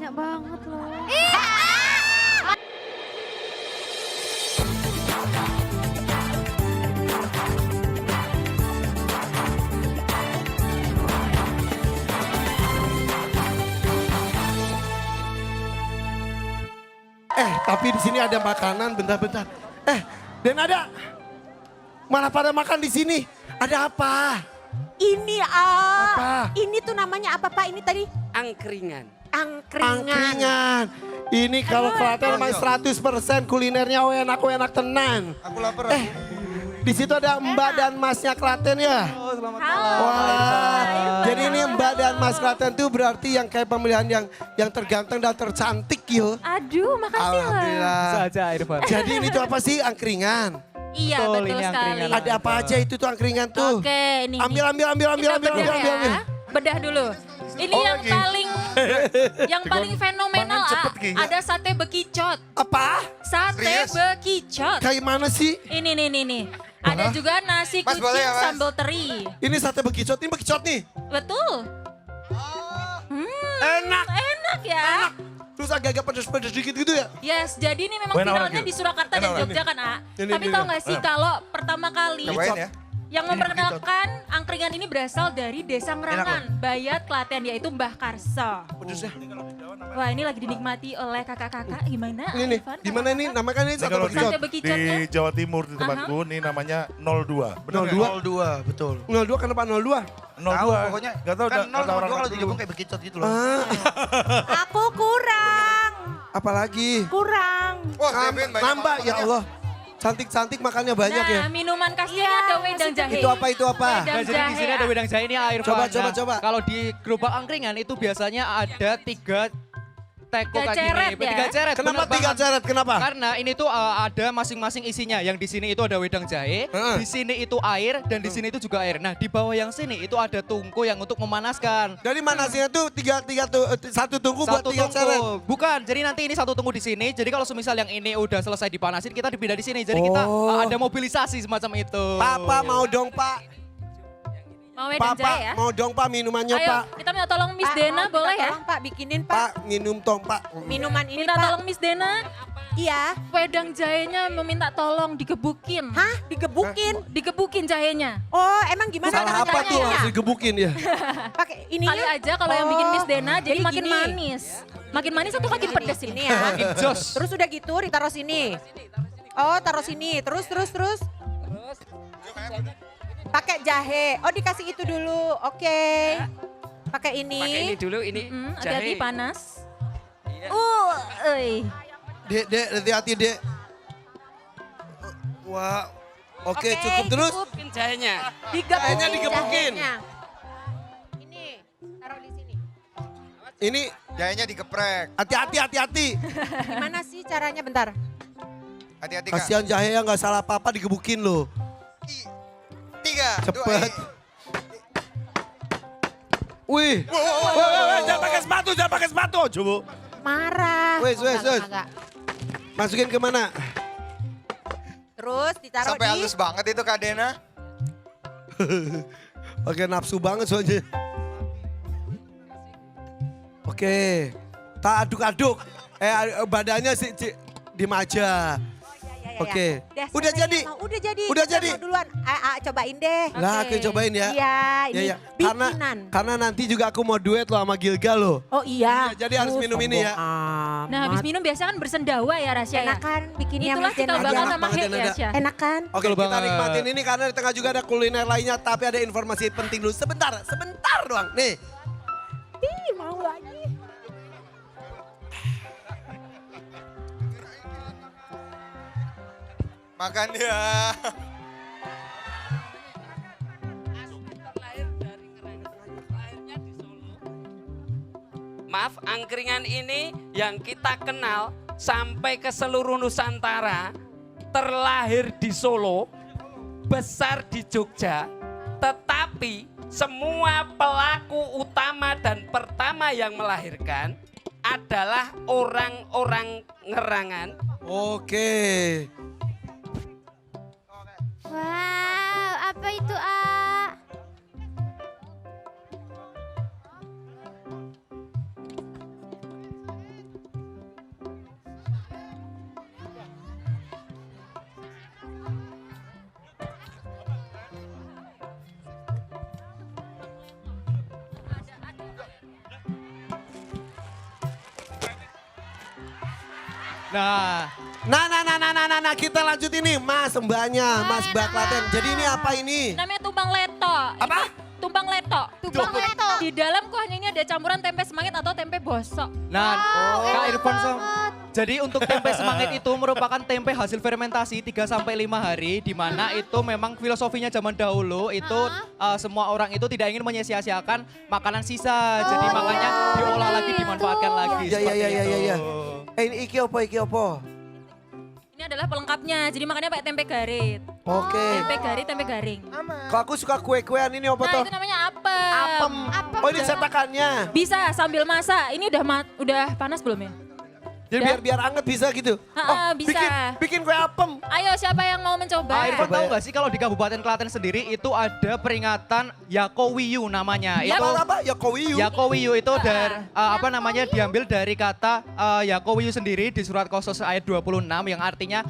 banyak banget loh. Tapi di sini ada makanan, bentar-bentar. Dan ada, mana pada makan di sini? Ada apa? Ini Apa? ini tuh namanya apa Pak ini tadi? Angkringan. Angkringan. Ini kalau Klaten memang 100% kulinernya enak tenan. Aku lapar. Di situ ada Mbak dan Masnya Klaten ya. Oh, selamat Halo. Wah, jadi ini Mbak dan Mas Klaten tuh berarti yang kayak pemilihan yang terganteng dan tercantik yo. Aduh, makasih lah. Alhamdulillah. saja Irfan. Jadi ini tuh apa sih angkringan? Iya, Betul, betul ini sekali. angkringan. Ada apa aja itu tuh angkringan tuh? Oke, ini. Ambil. Kita bedah ya. Bedah dulu. Ini yang paling fenomenal ada sate bekicot. Apa? Sate Serius? bekicot. Kayak mana sih? Ini nih. Ada juga nasi Mas, kucing boleh ya, Mas? sambal teri. Ini sate bekicot, ini bekicot nih. Betul. Enak. Enak ya. Terus agak-agak pedes-pedes dikit gitu ya? Yes, jadi ini memang finalnya di Surakarta dan Jogja kan, A. Tapi tahu nggak sih kalau pertama kali Cobain ya. yang memperkenalkan angkringan ini berasal dari Desa Ngerangan, Bayat, Klaten, yaitu Mbah Karso. Pedesnya. Wah, ini lagi dinikmati oleh kakak-kakak. Gimana? Ini nih, Irfan? di mana ini? Nama kan ini sate kalau bekicot. Sate bekicotnya. Di Jawa Timur di tempatku ini namanya 02. Benar 02, betul. 02 kenapa 02? 02. Pokoknya Enggak tahu kan kata orang kalau dulu. digabung kayak bekicot gitu loh. Aku kurang. Apalagi? Kurang. Wah, Kevin banyak Nambah ya Allah. Cantik-cantik makannya banyak ya. Nah, minuman khasnya ada wedang jahe. Itu apa? Wedang Nah, jadi di sini jahe. ada wedang jahe ini air Coba, Van. coba. Kalau di gerobak angkringan itu biasanya ada 3 teko Tiga kayak ceret gini. ya? 3 ceret. Kenapa bener 3 banget. ceret? Kenapa? Karena ini tuh ada masing-masing isinya. Yang di sini itu ada wedang jahe, di sini itu air, dan di sini itu juga air. Nah, di bawah yang sini itu ada tungku yang untuk memanaskan. Jadi manasnya tuh satu tungku buat 3 ceret. Bukan, jadi nanti ini satu tunggu di sini. Jadi kalau semisal yang ini udah selesai dipanasin, kita dipindah di sini. Jadi kita ada mobilisasi semacam itu. Papa mau dong Pak. Mau wedang jahe ya? Mau dong Pak minumannya Ayo, Pak. kita minta tolong Miss Pak, Dena, mau boleh minta ya? tolong, Pak, bikinin Pak. Pak minum tong Pak. Minuman ini Minta Pak. tolong Miss Dena, Iya. wedang jahenya meminta tolong digebukin. Hah? Digebukin? Digebukin jahenya. Oh, emang gimana Salah apa tuh caranya? harus digebukin ya? Pakai ininya? Kali aja kalau yang bikin Miss Dena jadi makin gini. manis. Makin manis atau makin pedes Ini ini? ya. Jos. Terus udah gitu ditaruh sini. Oh, taruh sini. Terus. Pakai jahe. Oh, dikasih itu dulu. Oke. Pakai ini. Pakai ini dulu, ini Hati-hati jahe. panas. Iya. Euy. Dek, hati-hati Dek. Wah, oke cukup terus. Mungkin jahenya. Jahenya digebukin. jahenya. Ini, taruh di sini. Ini Jahenya digeprek. hati-hati. Gimana sih caranya? Bentar. Hati-hati Kak. Kasihan jahe yang nggak salah apa-apa digebukin loh. 3, 2, Cepet. 1. Wih, Jangan pakai sepatu. Coba. Marah. Wes. Enggak. masukin ke mana? Terus ditaruh Sampai di... halus banget itu Kak Dena. Pakai nafsu banget soalnya. Oke, tak aduk-aduk. Badannya di maja. Oke. Udah jadi. Udah jadi. Udah Kita jadi. mau duluan. Cobain deh. Lah, aku cobain ya. Iya, ini Ya. Karena bikinan. nanti juga aku mau duet loh sama Gilgal loh. Oh iya. Iya, jadi harus minum ini ya. Nah, habis minum biasa kan bersendawa ya Rasya ya. Enak kan bikinnya Itulah Mas cikal Den bakal aja. Enak sama banget, He Dan ya, ada. Syah. Enak kan? Oke, Betul kita banget. nikmatin ini karena di tengah juga ada kuliner lainnya. Tapi ada informasi penting dulu. Sebentar doang. Nih, Ih, mau lagi. Makan dia. Maaf, angkringan ini yang kita kenal sampai ke seluruh Nusantara, terlahir di Solo, besar di Jogja, tetapi semua pelaku utama dan pertama yang melahirkan adalah orang-orang Ngerangan. oke. Wow, apa itu, A? Nah, kita lanjut ini, Mas mbaknya, Mas Mbak Klaten. Jadi ini apa ini? Namanya tumpang leto. Apa? Tumpang leto. Tumpang leto. Di dalam kuahnya ini ada campuran tempe semangit atau tempe bosok. Nah, Kak Irfan, banget. jadi untuk tempe semangit itu merupakan tempe hasil fermentasi 3-5 hari, di mana itu memang filosofinya zaman dahulu itu semua orang itu tidak ingin menyia-siakan makanan sisa. Jadi makanya diolah lagi, dimanfaatkan lagi. Iya. Seperti itu. Ini iki opo? Ini adalah pelengkapnya. Jadi makanya pakai tempe garit. Oke. Tempe garing. Kalau aku suka kue-kuean ini apa Nah, toh? itu namanya apem. Oh ini cetakannya. Bisa sambil masak. Ini udah panas belum ya? Jadi Ya. biar anget bisa gitu. Bisa. Bikin kue apem. Ayo siapa yang mau mencoba? Irfan tahu nggak sih kalau di Kabupaten Klaten sendiri itu ada peringatan Yakowiyu namanya. Apa? Ya kowiyu. Yakowiyu itu dari diambil dari kata Yakowiyu sendiri di surat Kosos ayat 26 yang artinya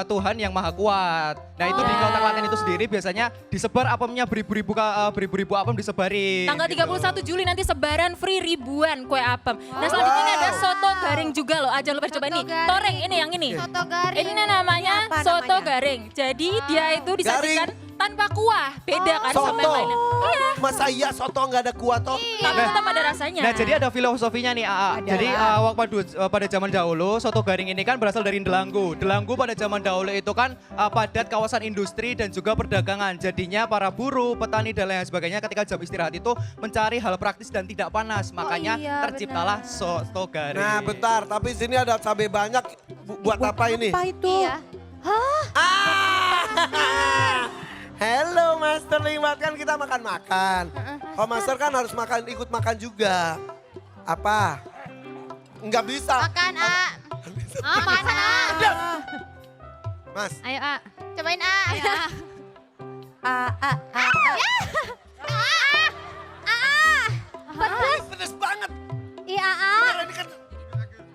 Tuhan yang Maha Kuat. Nah itu di Kota Klaten itu sendiri biasanya disebar apemnya beribu-ribu apem disebarin. Tanggal 31 Juli nanti sebaran free ribuan kue apem. Nah selanjutnya ini ada soto garing juga loh. Jangan lupa coba ini. garing. Toreng ini yang ini. Soto garing. Ini namanya Ini apa soto namanya? garing. Jadi dia itu disajikan tanpa kuah. Beda kan sama yang Soto. lainnya. Iya. Masa iya soto nggak ada kuah toh? Tapi tetap ada rasanya. Nah jadi ada filosofinya nih AA. Jadi pada zaman dahulu soto garing ini kan berasal dari Delanggu. Delanggu pada zaman dahulu itu kan padat kawasan industri dan juga perdagangan. Jadinya para buruh, petani dan lain sebagainya ketika jam istirahat itu mencari hal praktis dan tidak panas. Makanya iya, terciptalah soto garing. Nah bentar, tapi sini ada cabai banyak. Buat apa ini? Apa itu? Iya. Hello Master Limat, kan kita makan-makan. Kalau Master kan harus ikut makan juga. Apa? Enggak bisa. Makan, A. Makan, A. Mas, Ayo, A. Cobain, A. Ayo, A. pedes banget. Iya, A. Ini kan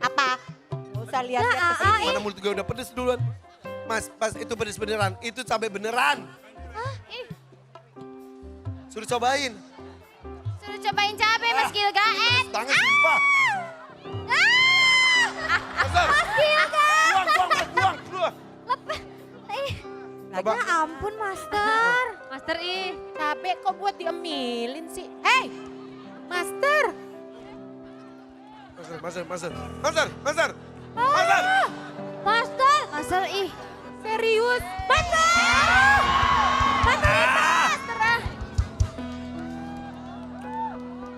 Apa? Nggak usah lihat-lihat ke sini. mana mulut gue udah pedes duluan. Mas, itu pedes beneran. Itu cabai beneran. Suruh cobain. Suruh cobain cabai, Mas Gilgaet. Tangan sumpah. Master, buang. Coba. Ya ampun, Master. Master I. Cabe kok buat diemilin sih? Hei, Master. Master. Master, Master, ih. Serius?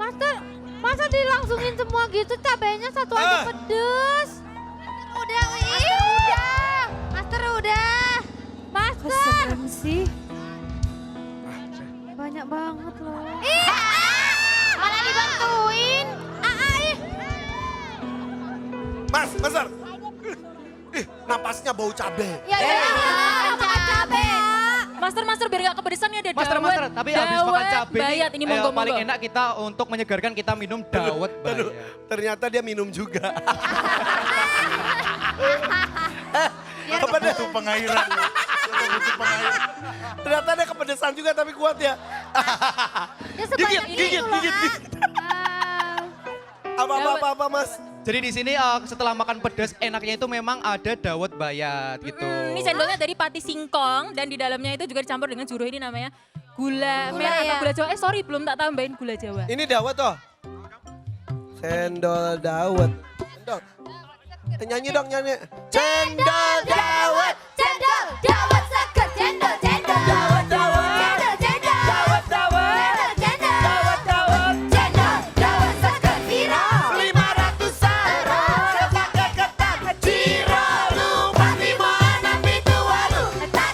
Master, masa dilangsungin semua gitu cabainya satu aja pedes. Udah, Master udah. Master. Keserem sih. Banyak banget loh. Malah dibantuin. Master. Napasnya bau cabai. Ya, makan cabai. Master biar gak kepedesan nih ada Master, tapi habis makan cabai bayat ini monggo paling monggo. enak kita untuk menyegarkan kita minum dawet bayat. Ternyata dia minum juga. Kepedes tuh pengairan. Butuh pengairan. Ternyata dia kepedesan juga tapi kuat ya. Ya sebanyak Gigit. Apa Mas? Jadi di sini setelah makan pedas enaknya itu memang ada dawet bayat gitu. Ini cendolnya dari pati singkong dan di dalamnya itu juga dicampur dengan juruh ini namanya gula merah atau gula Jawa. Sorry belum tak tambahin gula Jawa. Ini dawet toh? Cendol dawet. Cendol. Nyanyi dong nyanyi. Cendol dawet. Cendol, dawet seger, cendol, dawet, cendol, dawet, cendol, dawet seger, viral. 500-an. Pakai ketan. Ciro lupa dimana itu walu. Kita.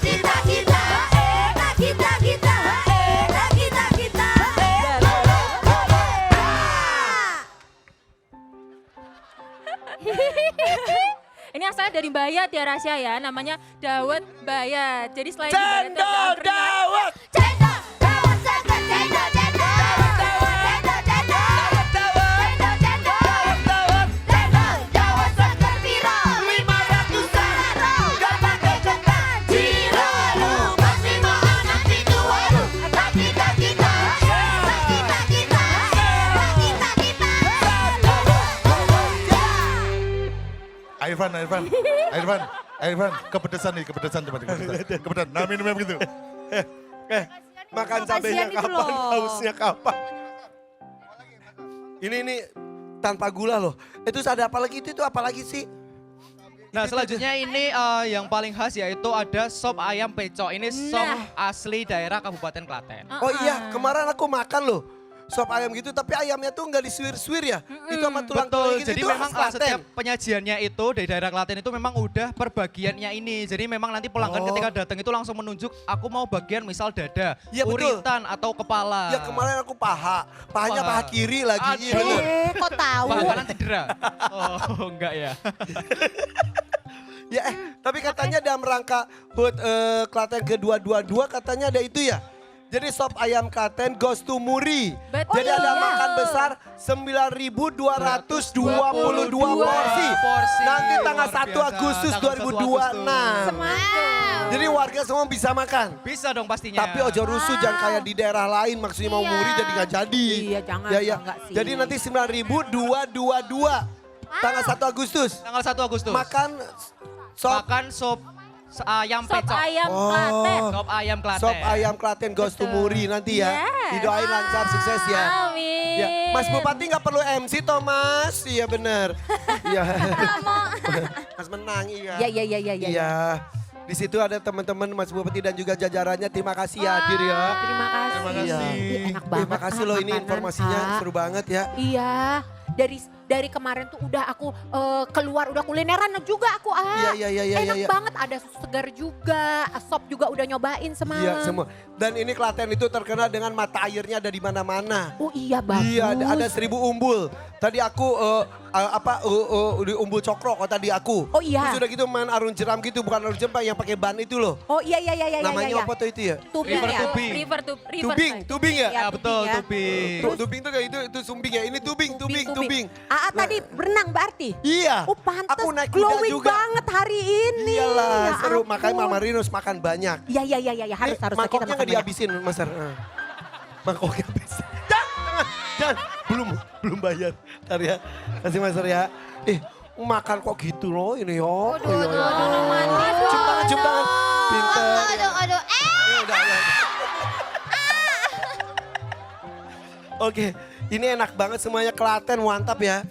Ini asalnya dari bayat ya Rasya ya, namanya dawet bayat. Jadi selain di bayat itu ada Cendol angkringan. dawet. Cendol, dawet seger, cendol, dawet seger, viral. 500-an. Gak pakai ketan, Ciro lupa dimana itu walu. Kita. Irfan Irfan, kepedesan nih, kepedesan coba kepedesan. Kepedesan, nah minumnya begitu. Makan Kasihan cabenya itu kapan, loh. hausnya kapan. Ini tanpa gula loh. Itu ada apa lagi itu apa lagi sih? Nah selanjutnya ini yang paling khas yaitu ada sop ayam pecok. Ini sop asli daerah Kabupaten Klaten. Oh iya, kemarin aku makan loh. Sop ayam gitu, tapi ayamnya tuh nggak disuir-suir ya. Itu sama tulang Betul, gitu, jadi itu memang khas Klaten. setiap penyajiannya itu dari daerah Klaten itu memang udah perbagiannya ini. Jadi memang nanti pelanggan ketika datang itu langsung menunjuk, aku mau bagian misal dada, Iya, betul. uritan atau kepala. Ya kemarin aku pahanya paha kiri lagi. Aduh. Iya, bener. Kok tahu? Paha kanan cedera. Oh enggak ya. Ya tapi katanya dalam rangka HUT Klaten ke-222 katanya ada itu ya. Jadi sop ayam Klaten goes to Muri. Betul. Jadi ada makan besar 9.222 porsi. Nanti tanggal 1 Agustus 2026. Jadi warga semua bisa makan. Bisa dong pastinya. Tapi ojo rusuh jangan kayak di daerah lain maksudnya mau muri jadi nggak jadi. Iya, jangan, Ya, ya. enggak sih. Jadi nanti 9.222 tanggal 1 Agustus. Tanggal 1 Agustus. Makan sop Sop ayam Sop pecok. ayam Oh. Klaten. Sop ayam Klaten. Sop ayam Klaten goes to Muri nanti ya. Yes. Didoain lancar sukses ya. Amin. Ya, Mas Bupati nggak perlu MC toh Mas. Iya bener. Iya. Mas menang iya. Iya, iya, iya, iya. Iya. Di situ ada teman-teman Mas Bupati dan juga jajarannya. Terima kasih ya hadir ya. Terima kasih. Terima kasih. Ih, enak banget. Terima kasih loh ini makanan, informasinya Kak. seru banget ya. Iya, dari kemarin tuh udah aku keluar, udah kulineran juga aku Iya, iya, iya, iya, Enak iya. banget, ada susu segar juga, sop juga udah nyobain semalam. Iya semua. Dan ini Klaten itu terkenal dengan mata airnya ada di mana-mana. Oh iya bagus. Iya ada 1000 umbul. Tadi aku di umbul cokro kok tadi aku. Oh iya. Terus udah gitu main arung jeram gitu bukan arung jeram yang pakai ban itu loh. Oh iya iya iya iya. Namanya iya. apa tuh itu ya? Tubing River ya. tubing. River Tubing, tubing ya? Iya, Ya betul, tubing ya. tubing. Tubing tuh kayak itu sumbing ya. Ini tubing. Aa tadi berenang berarti? Iya. Oh pantas, Aku naik kuda glowing juga. banget hari ini. Iyalah, Ya seru. ampun. Makanya Mama Rinus makan banyak. Iya iya iya iya harus Ini harus mangkoknya makan nggak banyak. dihabisin, Mas Ar. Mangkoknya habis. Jangan, belum bayar. Ntar ya, kasih Mas Ar ya. Makan kok gitu loh ini yo. Aduh, mandi. Cium tangan. Pinter. Aduh. Udah, ya. Oke, ini enak banget semuanya Klaten, mantap ya.